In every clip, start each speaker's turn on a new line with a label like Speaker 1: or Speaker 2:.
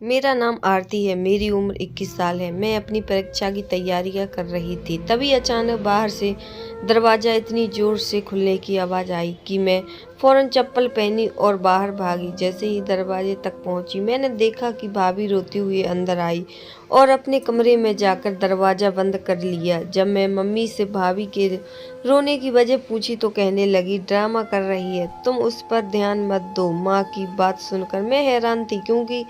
Speaker 1: मेरा नाम आरती है। मेरी उम्र 21 साल है। मैं अपनी परीक्षा की तैयारियां कर रही थी। तभी अचानक बाहर से दरवाज़ा इतनी ज़ोर से खुलने की आवाज़ आई कि मैं फ़ौरन चप्पल पहनी और बाहर भागी। जैसे ही दरवाजे तक पहुंची, मैंने देखा कि भाभी रोती हुई अंदर आई और अपने कमरे में जाकर दरवाज़ा बंद कर लिया। जब मैं मम्मी से भाभी के रोने की वजह पूछी तो कहने लगी, ड्रामा कर रही है, तुम उस पर ध्यान मत दो। माँ की बात सुनकर मैं हैरान थी, क्योंकि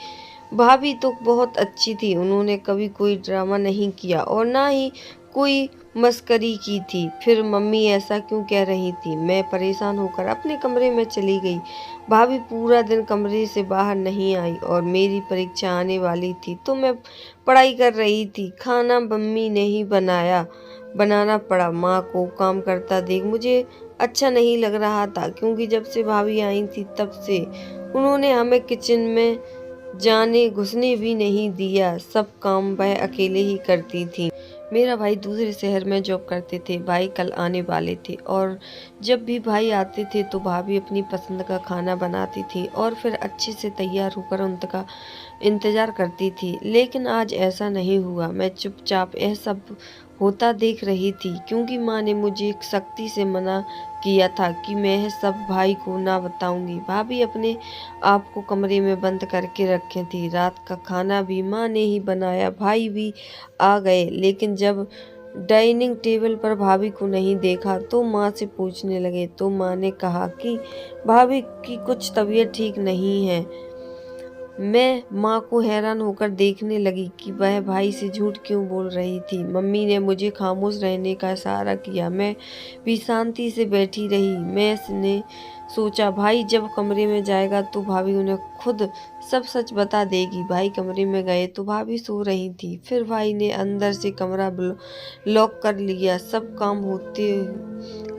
Speaker 1: भाभी तो बहुत अच्छी थी। उन्होंने कभी कोई ड्रामा नहीं किया और ना ही कोई मस्करी की थी। फिर मम्मी ऐसा क्यों कह रही थी? मैं परेशान होकर अपने कमरे में चली गई। भाभी पूरा दिन कमरे से बाहर नहीं आई और मेरी परीक्षा आने वाली थी तो मैं पढ़ाई कर रही थी। खाना मम्मी ने ही बनाना पड़ा। माँ को काम करता देख मुझे अच्छा नहीं लग रहा था, क्योंकि जब से भाभी आई थी तब से उन्होंने हमें किचन में जाने घुसने भी नहीं दिया। सब काम वह अकेले ही करती थी। मेरा भाई दूसरे शहर में जॉब करते थे। भाई कल आने वाले थे और जब भी भाई आते थे तो भाभी अपनी पसंद का खाना बनाती थी और फिर अच्छे से तैयार होकर उनका इंतजार करती थी। लेकिन आज ऐसा नहीं हुआ। मैं चुपचाप यह सब होता देख रही थी, क्योंकि माँ ने मुझे सख्ती से मना किया था कि मैं यह सब भाई को ना बताऊंगी। भाभी अपने आप को कमरे में बंद करके रखे थी। रात का खाना भी माँ ने ही बनाया। भाई भी आ गए, लेकिन जब डाइनिंग टेबल पर भाभी को नहीं देखा तो माँ से पूछने लगे तो माँ ने कहा कि भाभी की कुछ तबीयत ठीक नहीं है। मैं माँ को हैरान होकर देखने लगी कि वह भाई से झूठ क्यों बोल रही थी। मम्मी ने मुझे खामोश रहने का इशारा किया। मैं भी शांति से बैठी रही। मैंने सोचा, भाई जब कमरे में जाएगा तो भाभी उन्हें खुद सब सच बता देगी। भाई कमरे में गए तो भाभी सो रही थी। फिर भाई ने अंदर से कमरा लॉक कर लिया। सब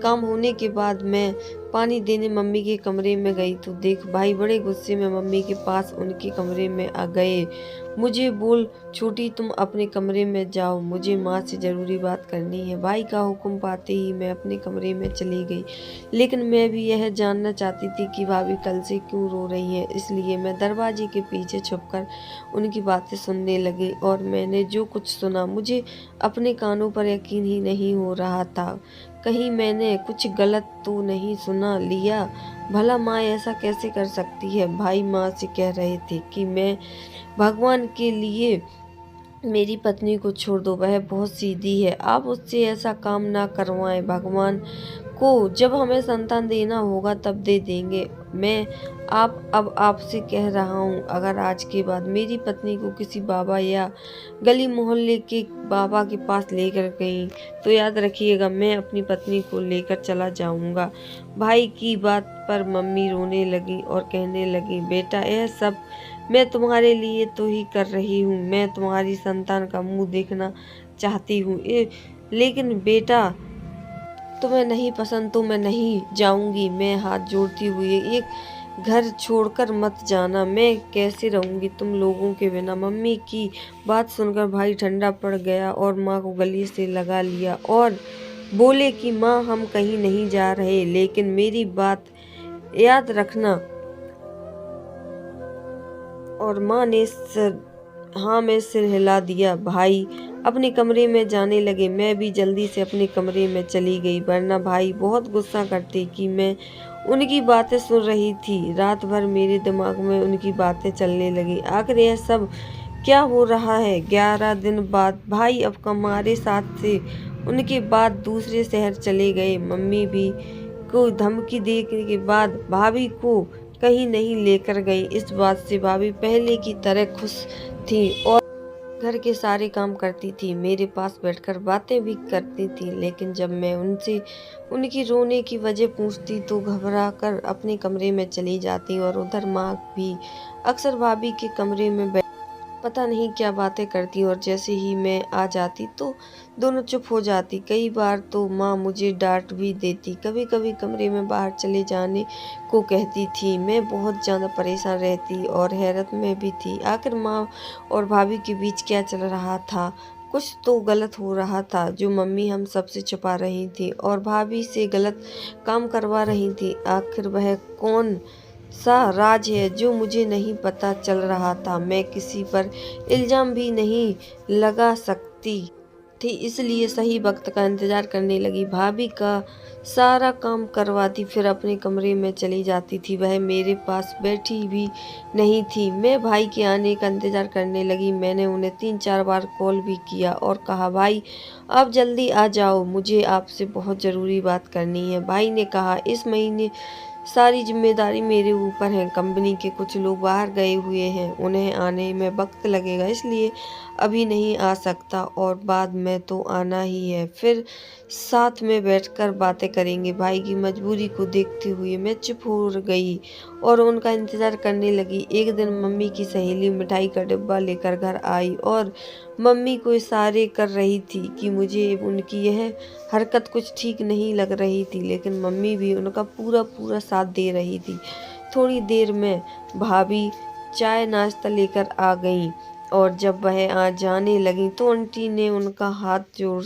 Speaker 1: काम होने के बाद मैं पानी देने मम्मी के कमरे में गई तो देख भाई बड़े गुस्से में मम्मी के पास उनके कमरे में आ गए। मुझे बोल, छोटी तुम अपने कमरे में जाओ, मुझे माँ से ज़रूरी बात करनी है। भाई का हुक्म पाते ही मैं अपने कमरे में चली गई। लेकिन मैं भी यह जानना चाहती थी कि भाभी कल से क्यों रो रही है। इसलिए मैं दरवाजे के पीछे छुपकर उनकी बातें सुनने लगी और मैंने जो कुछ सुना मुझे अपने कानों पर यकीन ही नहीं हो रहा था। कहीं मैंने कुछ गलत तो नहीं सुना लिया? भला माँ ऐसा कैसे कर सकती है? भाई माँ से कह रहे थे कि मैं भगवान के लिए मेरी पत्नी को छोड़ दो, वह बहुत सीधी है, आप उससे ऐसा काम ना करवाएं। भगवान को जब हमें संतान देना होगा तब दे देंगे। मैं अब आपसे कह रहा हूँ, अगर आज के बाद मेरी पत्नी को किसी बाबा या गली मोहल्ले के बाबा के पास लेकर गई तो याद रखिएगा, मैं अपनी पत्नी को लेकर चला जाऊंगा। भाई की बात पर मम्मी रोने लगी और कहने लगी, बेटा यह सब मैं तुम्हारे लिए तो ही कर रही हूँ। मैं तुम्हारी संतान का मुंह देखना चाहती हूँ। लेकिन बेटा तुम्हें नहीं पसंद तो मैं नहीं जाऊंगी। मैं हाथ जोड़ती हुई, एक घर छोड़कर मत जाना। मैं कैसे रहूंगी तुम लोगों के बिना? मम्मी की बात सुनकर भाई ठंडा पड़ गया और माँ को गले से लगा लिया और बोले कि माँ हम कहीं नहीं जा रहे, लेकिन मेरी बात याद रखना। और माँ ने हाँ में सिर हिला दिया। भाई अपने कमरे में जाने लगे। मैं भी जल्दी से अपने कमरे में चली गई, वरना भाई बहुत गुस्सा करते कि मैं उनकी बातें सुन रही थी। रात भर मेरे दिमाग में उनकी बातें चलने लगी। आखिर यह सब क्या हो रहा है? 11 दिन बाद भाई अब हमारे साथ से उनके बाद दूसरे शहर चले गए। मम्मी भी को धमकी देने के बाद भाभी को कहीं नहीं लेकर गई। इस बात से भाभी पहले की तरह खुश थी और घर के सारे काम करती थी, मेरे पास बैठकर बातें भी करती थी। लेकिन जब मैं उनसे उनकी रोने की वजह पूछती तो घबरा कर अपने कमरे में चली जाती और उधर माँ भी अक्सर भाभी के कमरे में पता नहीं क्या बातें करती और जैसे ही मैं आ जाती तो दोनों चुप हो जाती। कई बार तो माँ मुझे डांट भी देती, कभी कभी कमरे में बाहर चले जाने को कहती थी। मैं बहुत ज़्यादा परेशान रहती और हैरत में भी थी। आखिर माँ और भाभी के बीच क्या चल रहा था? कुछ तो गलत हो रहा था जो मम्मी हम सबसे छुपा रही थी और भाभी से गलत काम करवा रही थी। आखिर वह कौन सा राज है जो मुझे नहीं पता चल रहा था। मैं किसी पर इल्ज़ाम भी नहीं लगा सकती थी, इसलिए सही वक्त का इंतज़ार करने लगी। भाभी का सारा काम करवाती, फिर अपने कमरे में चली जाती थी। वह मेरे पास बैठी भी नहीं थी। मैं भाई के आने का इंतज़ार करने लगी। मैंने उन्हें 3-4 बार कॉल भी किया और कहा, भाई आप जल्दी आ जाओ, मुझे आपसे बहुत ज़रूरी बात करनी है। भाई ने कहा, इस महीने सारी जिम्मेदारी मेरे ऊपर है। कंपनी के कुछ लोग बाहर गए हुए हैं, उन्हें आने में वक्त लगेगा, इसलिए अभी नहीं आ सकता और बाद में तो आना ही है। फिर साथ में बैठकर बातें करेंगे। भाई की मजबूरी को देखते हुए मैं चुप हो गई और उनका इंतज़ार करने लगी। एक दिन मम्मी की सहेली मिठाई का डिब्बा लेकर घर आई और मम्मी को इशारे कर रही थी कि मुझे उनकी यह हरकत कुछ ठीक नहीं लग रही थी, लेकिन मम्मी भी उनका पूरा साथ दे रही थी। थोड़ी देर में भाभी चाय नाश्ता लेकर आ गईं और जब वह जाने लगीं तो आंटी ने उनका हाथ जोर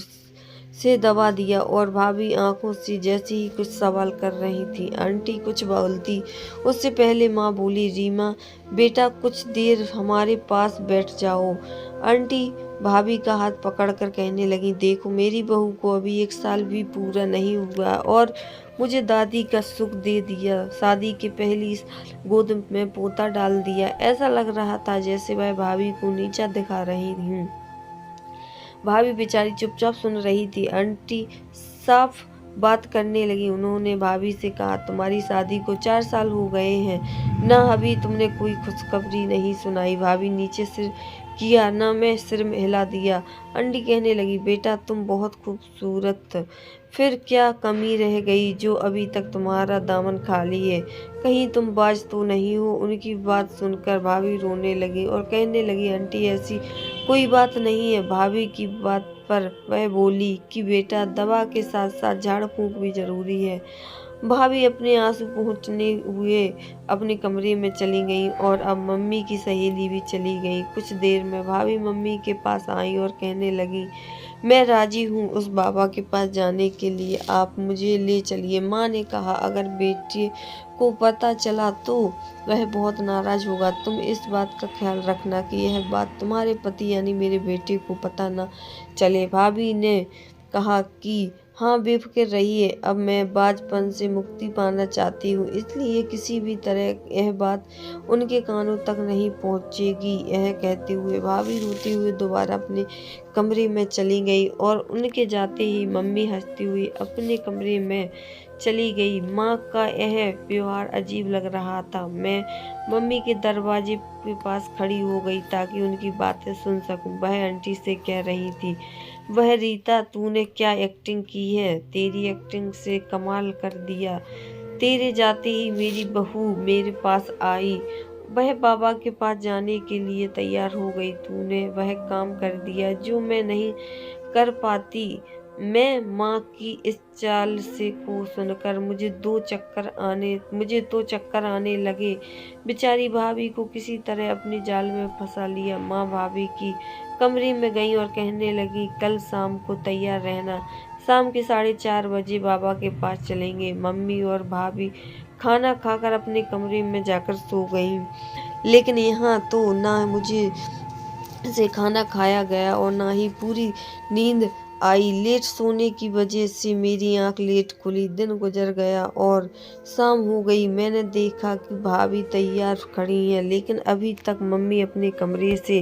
Speaker 1: से दबा दिया और भाभी आंखों से जैसे ही कुछ सवाल कर रही थी। आंटी कुछ बोलती उससे पहले माँ बोली, रीमा बेटा कुछ देर हमारे पास बैठ जाओ। आंटी भाभी का हाथ पकड़कर कहने लगी, देखो मेरी बहू को अभी 1 साल भी पूरा नहीं हुआ और मुझे दादी का सुख दे दिया। शादी के पहली साल गोद में पोता डाल दिया। ऐसा लग रहा था जैसे वह भाभी को नीचा दिखा रही हूँ। भाभी बेचारी चुपचाप सुन रही थी। आंटी साफ बात करने लगी। उन्होंने भाभी से कहा, तुम्हारी शादी को 4 साल हो गए हैं, ना अभी तुमने कोई खुशखबरी नहीं सुनाई। भाभी नीचे सिर किया, ना मैं सिर में हिला दिया। आंटी कहने लगी, बेटा तुम बहुत खूबसूरत, फिर क्या कमी रह गई जो अभी तक तुम्हारा दामन खाली है? कहीं तुम बाज तो नहीं हो? उनकी बात सुनकर भाभी रोने लगी और कहने लगी, आंटी ऐसी कोई बात नहीं है। भाभी की बात पर वह बोली कि बेटा दवा के साथ साथ झाड़ फूंक भी जरूरी है। भाभी अपने आंसू पोंछने हुए अपने कमरे में चली गई और अब मम्मी की सहेली भी चली गई। कुछ देर में भाभी मम्मी के पास आई और कहने लगी, मैं राजी हूँ उस बाबा के पास जाने के लिए, आप मुझे ले चलिए। माँ ने कहा, अगर बेटे को पता चला तो वह बहुत नाराज होगा। तुम इस बात का ख्याल रखना कि यह बात तुम्हारे पति यानी मेरे बेटे को पता न चले। भाभी ने कहा कि हाँ बेफिक्र रहिए, अब मैं बाजपन से मुक्ति पाना चाहती हूँ, इसलिए किसी भी तरह यह बात उनके कानों तक नहीं पहुँचेगी। यह कहते हुए भाभी रोते हुए दोबारा अपने कमरे में चली गई और उनके जाते ही मम्मी हंसती हुई अपने कमरे में चली गई। माँ का यह व्यवहार अजीब लग रहा था। मैं मम्मी के दरवाजे के पास खड़ी हो गई ताकि उनकी बातें सुन सकूं। वह आंटी से कह रही थी, वह रीता तूने क्या एक्टिंग की है, तेरी एक्टिंग से कमाल कर दिया। तेरे जाते ही मेरी बहू मेरे पास आई, वह बाबा के पास जाने के लिए तैयार हो गई। तूने वह काम कर दिया जो मैं नहीं कर पाती। मैं माँ की इस चाल से को सुनकर मुझे तो चक्कर आने लगे। बेचारी भाभी को किसी तरह अपने जाल में फंसा लिया। माँ भाभी की कमरे में गई और कहने लगी, कल शाम को तैयार रहना, शाम के 4:30 बजे बाबा के पास चलेंगे। मम्मी और भाभी खाना खाकर अपने कमरे में जाकर सो गईं। लेकिन यहाँ तो ना मुझे से खाना खाया गया और ना ही पूरी नींद आई। लेट सोने की वजह से मेरी आंख लेट खुली। दिन गुजर गया और शाम हो गई। मैंने देखा कि भाभी तैयार खड़ी हैं, लेकिन अभी तक मम्मी अपने कमरे से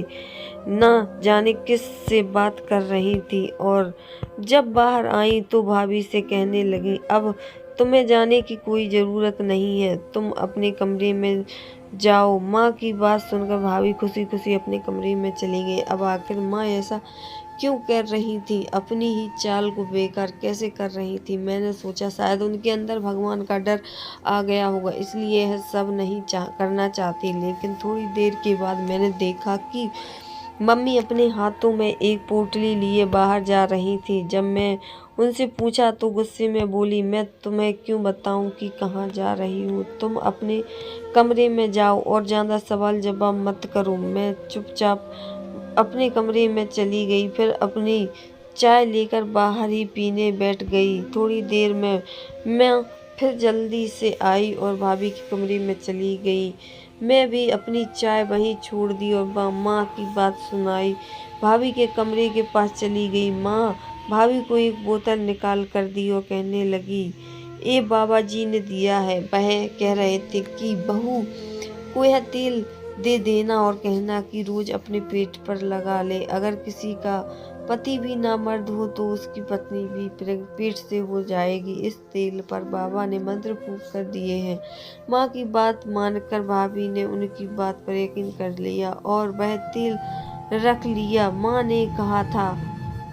Speaker 1: न जाने किस से बात कर रही थी और जब बाहर आई तो भाभी से कहने लगी, अब तुम्हें जाने की कोई ज़रूरत नहीं है, तुम अपने कमरे में जाओ। माँ की बात सुनकर भाभी खुशी खुशी अपने कमरे में चली गई। अब आखिर माँ ऐसा क्यों कर रही थी? अपनी ही चाल को बेकार कैसे कर रही थी? मैंने सोचा शायद उनके अंदर भगवान का डर आ गया होगा, इसलिए यह सब नहीं करना चाहती। लेकिन थोड़ी देर के बाद मैंने देखा कि मम्मी अपने हाथों में एक पोटली लिए बाहर जा रही थी। जब मैं उनसे पूछा तो गुस्से में बोली, मैं तुम्हें क्यों बताऊं कि कहाँ जा रही हूँ? तुम अपने कमरे में जाओ और ज़्यादा सवाल जवाब मत करो। मैं चुपचाप अपने कमरे में चली गई, फिर अपनी चाय लेकर बाहर ही पीने बैठ गई। थोड़ी देर में मैं फिर जल्दी से आई और भाभी के कमरे में चली गई। मैं भी अपनी चाय वहीं छोड़ दी और माँ की बात सुनाई। भाभी के कमरे के पास चली गई। माँ भाभी को एक बोतल निकाल कर दी और कहने लगी, ये बाबा जी ने दिया है। वह कह रहे थे कि बहू को यह तेल दे देना और कहना कि रोज अपने पेट पर लगा ले। अगर किसी का पति भी ना मर्द हो तो उसकी पत्नी भी पेट से हो जाएगी। इस तेल पर बाबा ने मंत्र फूंक कर दिए हैं। माँ की बात मानकर भाभी ने उनकी बात पर यकीन कर लिया और वह तेल रख लिया। माँ ने कहा था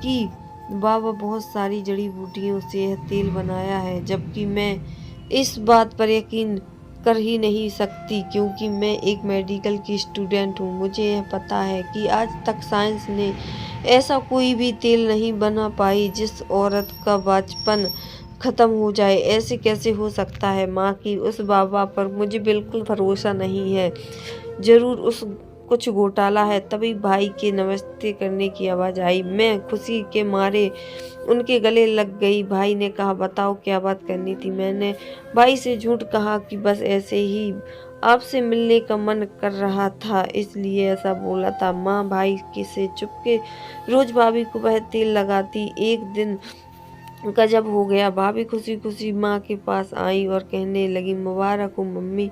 Speaker 1: कि बाबा बहुत सारी जड़ी बूटियों से यह तेल बनाया है, जबकि मैं इस बात पर यकीन कर ही नहीं सकती क्योंकि मैं एक मेडिकल की स्टूडेंट हूँ। मुझे यह पता है कि आज तक साइंस ने ऐसा कोई भी तेल नहीं बना पाई जिस औरत का बचपन खत्म हो जाए। ऐसे कैसे हो सकता है? माँ की उस बाबा पर मुझे बिल्कुल भरोसा नहीं है। जरूर उस कुछ घोटाला है। तभी भाई के नमस्ते करने की आवाज़ आई। मैं खुशी के मारे उनके गले लग गई। भाई ने कहा, बताओ क्या बात करनी थी? मैंने भाई से झूठ कहा कि बस ऐसे ही आपसे मिलने का मन कर रहा था, इसलिए ऐसा बोला था। माँ भाई के से चुपके रोज भाभी को वह तेल लगाती। एक दिन गजब हो गया। भाभी खुशी खुशी माँ के पास आई और कहने लगी, मुबारक हो मम्मी,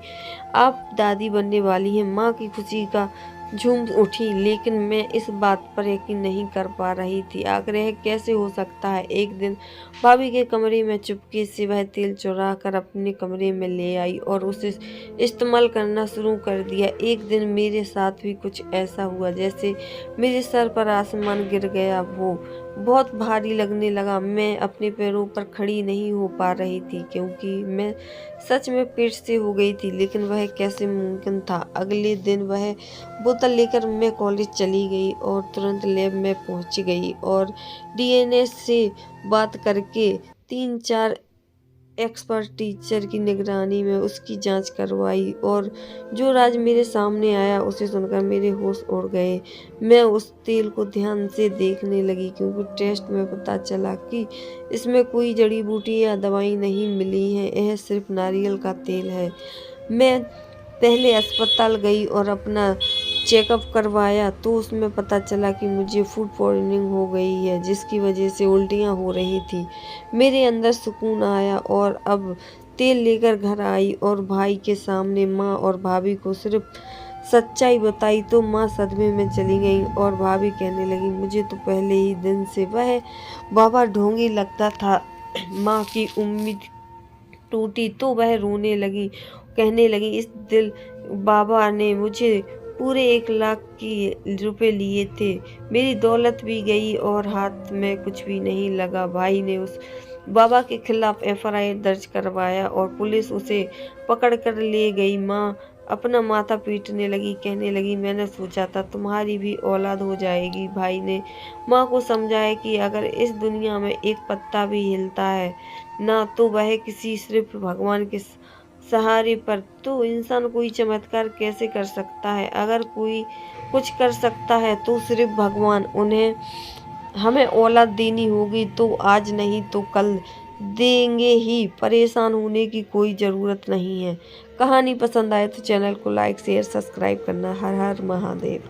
Speaker 1: आप दादी बनने वाली हैं। माँ की खुशी का झूम उठी, लेकिन मैं इस बात पर यकीन नहीं कर पा रही थी। आखिर यह कैसे हो सकता है? एक दिन भाभी के कमरे में चुपके से वह तेल चुरा कर अपने कमरे में ले आई और उसे इस्तेमाल करना शुरू कर दिया। एक दिन मेरे साथ भी कुछ ऐसा हुआ जैसे मेरे सर पर आसमान गिर गया। वो बहुत भारी लगने लगा। मैं अपने पैरों पर खड़ी नहीं हो पा रही थी क्योंकि मैं सच में पेट से हो गई थी। लेकिन वह कैसे मुमकिन था? अगले दिन वह बोतल लेकर मैं कॉलेज चली गई और तुरंत लैब में पहुंच गई और डीएनए से बात करके 3-4 एक्सपर्ट टीचर की निगरानी में उसकी जांच करवाई और जो राज मेरे सामने आया उसे सुनकर मेरे होश उड़ गए। मैं उस तेल को ध्यान से देखने लगी क्योंकि टेस्ट में पता चला कि इसमें कोई जड़ी बूटी या दवाई नहीं मिली है, यह सिर्फ नारियल का तेल है। मैं पहले अस्पताल गई और अपना चेकअप करवाया तो उसमें पता चला कि मुझे फूड पॉइजनिंग हो गई है, जिसकी वजह से उल्टियाँ हो रही थी। मेरे अंदर सुकून आया और अब तेल लेकर घर आई और भाई के सामने माँ और भाभी को सिर्फ सच्चाई बताई तो माँ सदमे में चली गई और भाभी कहने लगी, मुझे तो पहले ही दिन से वह बाबा ढोंगी लगता था। माँ की उम्मीद टूटी तो वह रोने लगी, कहने लगी, इस दिल बाबा ने मुझे पूरे 1 लाख की रुपए लिए थे। मेरी दौलत भी गई और हाथ में कुछ भी नहीं लगा। भाई ने उस बाबा के खिलाफ एफआईआर दर्ज करवाया और पुलिस उसे पकड़ कर ले गई। माँ अपना माथा पीटने लगी, कहने लगी, मैंने सोचा था तुम्हारी भी औलाद हो जाएगी। भाई ने माँ को समझाया कि अगर इस दुनिया में एक पत्ता भी हिलता है ना तो वह किसी सिर्फ भगवान के सहारे पर, तो इंसान कोई चमत्कार कैसे कर सकता है? अगर कोई कुछ कर सकता है तो सिर्फ भगवान। उन्हें हमें औलाद देनी होगी तो आज नहीं तो कल देंगे ही, परेशान होने की कोई ज़रूरत नहीं है। कहानी पसंद आए तो चैनल को लाइक शेयर सब्सक्राइब करना। हर हर महादेव।